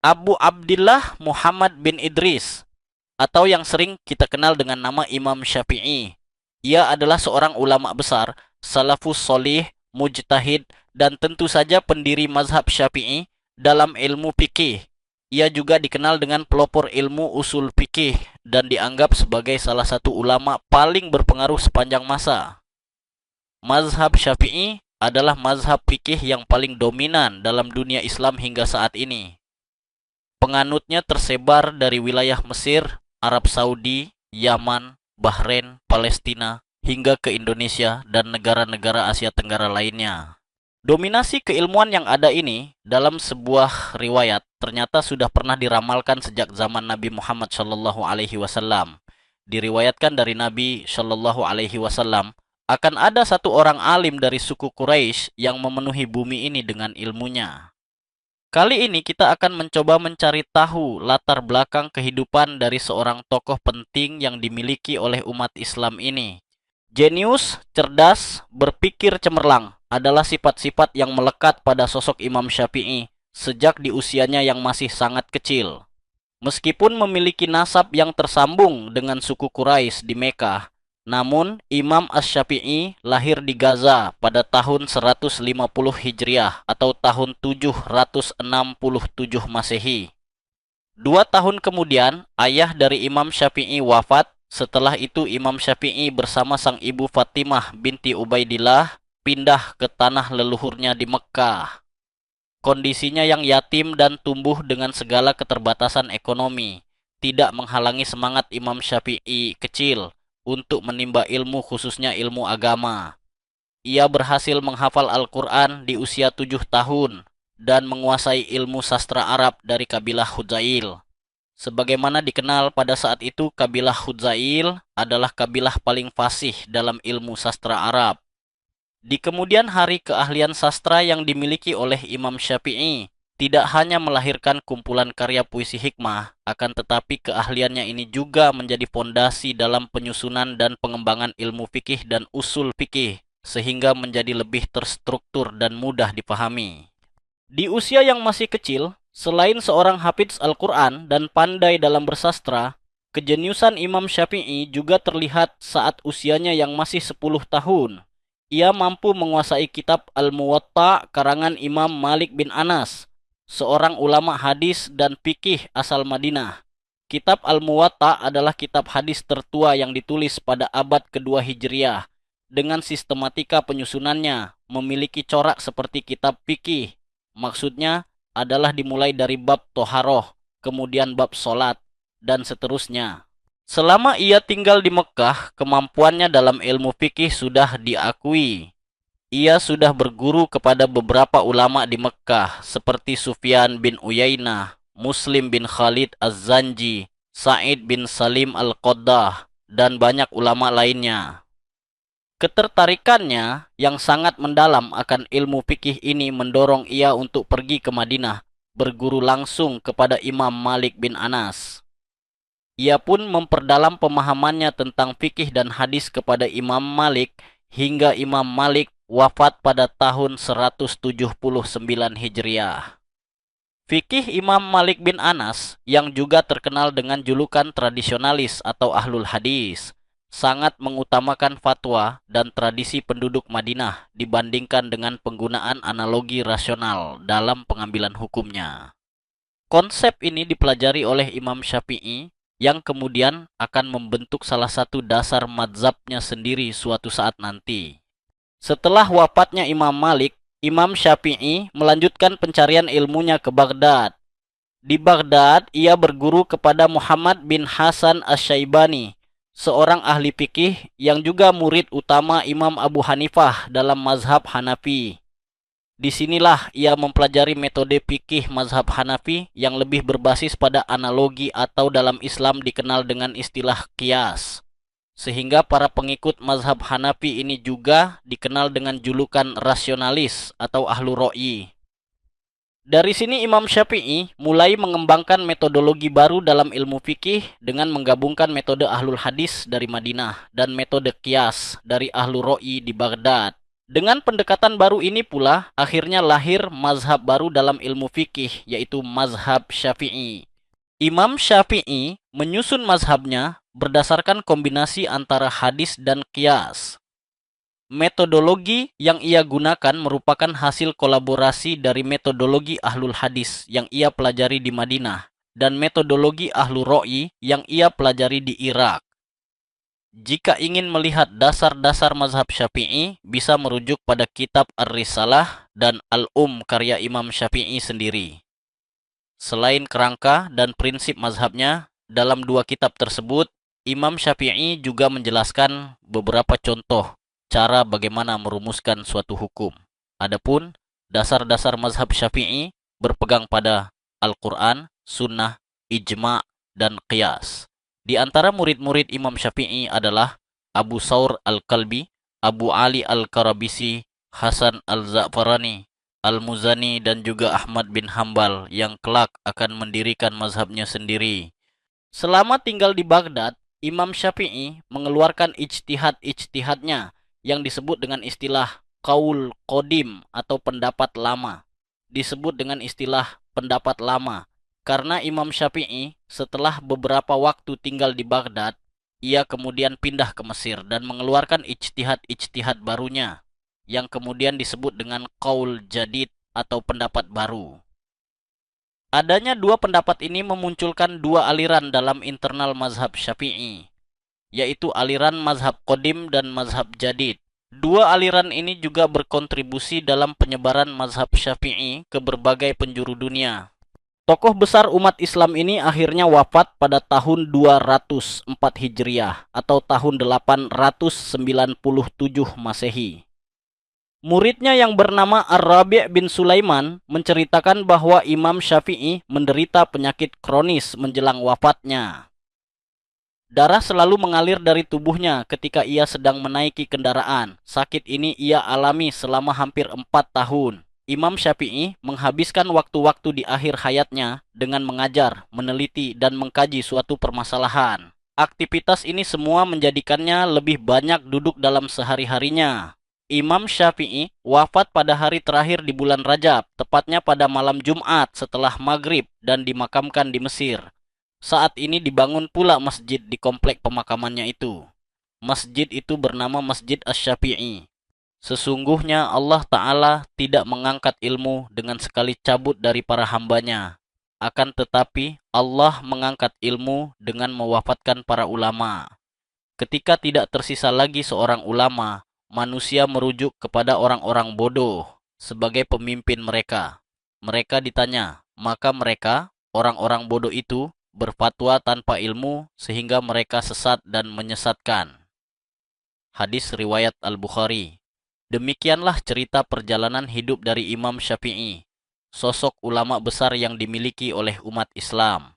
Abu Abdillah Muhammad bin Idris, atau yang sering kita kenal dengan nama Imam Syafi'i. Ia adalah seorang ulama besar, salafus solih, mujtahid, dan tentu saja pendiri mazhab Syafi'i dalam ilmu fikih. Ia juga dikenal dengan pelopor ilmu usul fikih dan dianggap sebagai salah satu ulama paling berpengaruh sepanjang masa. Mazhab Syafi'i adalah mazhab fikih yang paling dominan dalam dunia Islam hingga saat ini. Penganutnya tersebar dari wilayah Mesir, Arab Saudi, Yaman, Bahrain, Palestina, hingga ke Indonesia dan negara-negara Asia Tenggara lainnya. Dominasi keilmuan yang ada ini dalam sebuah riwayat ternyata sudah pernah diramalkan sejak zaman Nabi Muhammad SAW. Diriwayatkan dari Nabi SAW akan ada satu orang alim dari suku Quraisy yang memenuhi bumi ini dengan ilmunya. Kali ini kita akan mencoba mencari tahu latar belakang kehidupan dari seorang tokoh penting yang dimiliki oleh umat Islam ini. Jenius, cerdas, berpikir cemerlang adalah sifat-sifat yang melekat pada sosok Imam Syafi'i sejak di usianya yang masih sangat kecil. Meskipun memiliki nasab yang tersambung dengan suku Quraisy di Mekah, namun Imam Asy-Syafi'i lahir di Gaza pada tahun 150 Hijriah atau tahun 767 Masehi. 2 tahun kemudian, ayah dari Imam Syafi'i wafat. Setelah itu Imam Syafi'i bersama sang ibu Fatimah binti Ubaidillah pindah ke tanah leluhurnya di Mekkah. Kondisinya yang yatim dan tumbuh dengan segala keterbatasan ekonomi tidak menghalangi semangat Imam Syafi'i kecil untuk menimba ilmu, khususnya ilmu agama. Ia berhasil menghafal Al-Quran di usia 7 tahun dan menguasai ilmu sastra Arab dari kabilah Hudzail. Sebagaimana dikenal pada saat itu, kabilah Hudzail adalah kabilah paling fasih dalam ilmu sastra Arab. Di kemudian hari, keahlian sastra yang dimiliki oleh Imam Syafi'i tidak hanya melahirkan kumpulan karya puisi hikmah, akan tetapi keahliannya ini juga menjadi fondasi dalam penyusunan dan pengembangan ilmu fikih dan usul fikih, sehingga menjadi lebih terstruktur dan mudah dipahami. Di usia yang masih kecil, selain seorang hafiz Al-Quran dan pandai dalam bersastra, kejeniusan Imam Syafi'i juga terlihat saat usianya yang masih 10 tahun. Ia mampu menguasai kitab Al-Muwatta karangan Imam Malik bin Anas, seorang ulama hadis dan fikih asal Madinah. Kitab Al-Muwatta adalah kitab hadis tertua yang ditulis pada abad kedua Hijriah. Dengan sistematika penyusunannya, memiliki corak seperti kitab fikih. Maksudnya adalah dimulai dari bab toharoh, kemudian bab solat, dan seterusnya. Selama ia tinggal di Mekkah, kemampuannya dalam ilmu fikih sudah diakui. Ia sudah berguru kepada beberapa ulama di Mekkah seperti Sufyan bin Uyainah, Muslim bin Khalid Az-Zanji, Sa'id bin Salim Al-Qaddah, dan banyak ulama lainnya. Ketertarikannya yang sangat mendalam akan ilmu fikih ini mendorong ia untuk pergi ke Madinah, berguru langsung kepada Imam Malik bin Anas. Ia pun memperdalam pemahamannya tentang fikih dan hadis kepada Imam Malik hingga Imam Malik wafat pada tahun 179 Hijriah. Fikih Imam Malik bin Anas yang juga terkenal dengan julukan tradisionalis atau ahlul hadis sangat mengutamakan fatwa dan tradisi penduduk Madinah dibandingkan dengan penggunaan analogi rasional dalam pengambilan hukumnya. Konsep ini dipelajari oleh Imam Syafi'i yang kemudian akan membentuk salah satu dasar mazhabnya sendiri suatu saat nanti. Setelah wafatnya Imam Malik, Imam Syafi'i melanjutkan pencarian ilmunya ke Baghdad. Di Baghdad, ia berguru kepada Muhammad bin Hasan Asy-Syaibani, seorang ahli fikih yang juga murid utama Imam Abu Hanifah dalam mazhab Hanafi. Disinilah ia mempelajari metode fikih mazhab Hanafi yang lebih berbasis pada analogi atau dalam Islam dikenal dengan istilah qiyas. Sehingga para pengikut mazhab Hanafi ini juga dikenal dengan julukan rasionalis atau ahlu ro'i. Dari sini Imam Syafi'i mulai mengembangkan metodologi baru dalam ilmu fikih dengan menggabungkan metode ahlul hadis dari Madinah dan metode qiyas dari ahlu ro'i di Baghdad. Dengan pendekatan baru ini pula, akhirnya lahir mazhab baru dalam ilmu fikih, yaitu mazhab Syafi'i. Imam Syafi'i menyusun mazhabnya berdasarkan kombinasi antara hadis dan qiyas. Metodologi yang ia gunakan merupakan hasil kolaborasi dari metodologi ahlul hadis yang ia pelajari di Madinah dan metodologi ahlul ro'i yang ia pelajari di Irak. Jika ingin melihat dasar-dasar mazhab Syafi'i, bisa merujuk pada kitab Ar-Risalah dan karya Imam Syafi'i sendiri. Selain kerangka dan prinsip mazhabnya, dalam dua kitab tersebut, Imam Syafi'i juga menjelaskan beberapa contoh cara bagaimana merumuskan suatu hukum. Adapun dasar-dasar mazhab Syafi'i berpegang pada Al-Quran, Sunnah, Ijma', dan Qiyas. Di antara murid-murid Imam Syafi'i adalah Abu Saur Al-Kalbi, Abu Ali Al-Karabisi, Hasan Al-Za'farani, Al-Muzani, dan juga Ahmad bin Hambal yang kelak akan mendirikan mazhabnya sendiri. Selama tinggal di Baghdad, Imam Syafi'i mengeluarkan ijtihad-ijtihadnya yang disebut dengan istilah Qaul Qadim atau pendapat lama. Disebut dengan istilah pendapat lama karena Imam Syafi'i setelah beberapa waktu tinggal di Baghdad, ia kemudian pindah ke Mesir dan mengeluarkan ijtihad-ijtihad barunya yang kemudian disebut dengan Qaul Jadid atau pendapat baru. Adanya dua pendapat ini memunculkan dua aliran dalam internal mazhab Syafi'i, yaitu aliran mazhab Qadim dan mazhab Jadid. Dua aliran ini juga berkontribusi dalam penyebaran mazhab Syafi'i ke berbagai penjuru dunia. Tokoh besar umat Islam ini akhirnya wafat pada tahun 204 Hijriah atau tahun 897 Masehi. Muridnya yang bernama Ar-Rabi' bin Sulaiman menceritakan bahwa Imam Syafi'i menderita penyakit kronis menjelang wafatnya. Darah selalu mengalir dari tubuhnya ketika ia sedang menaiki kendaraan. Sakit ini ia alami selama hampir 4 tahun. Imam Syafi'i menghabiskan waktu-waktu di akhir hayatnya dengan mengajar, meneliti, dan mengkaji suatu permasalahan. Aktivitas ini semua menjadikannya lebih banyak duduk dalam sehari-harinya. Imam Syafi'i wafat pada hari terakhir di bulan Rajab, tepatnya pada malam Jumat setelah maghrib dan dimakamkan di Mesir. Saat ini dibangun pula masjid di komplek pemakamannya itu. Masjid itu bernama Masjid Asy-Syafi'i. Sesungguhnya Allah Ta'ala tidak mengangkat ilmu dengan sekali cabut dari para hambanya. Akan tetapi Allah mengangkat ilmu dengan mewafatkan para ulama. Ketika tidak tersisa lagi seorang ulama, manusia merujuk kepada orang-orang bodoh sebagai pemimpin mereka. Mereka ditanya, maka mereka, orang-orang bodoh itu, berfatwa tanpa ilmu sehingga mereka sesat dan menyesatkan. Hadis riwayat Al-Bukhari. Demikianlah cerita perjalanan hidup dari Imam Syafi'i, sosok ulama besar yang dimiliki oleh umat Islam.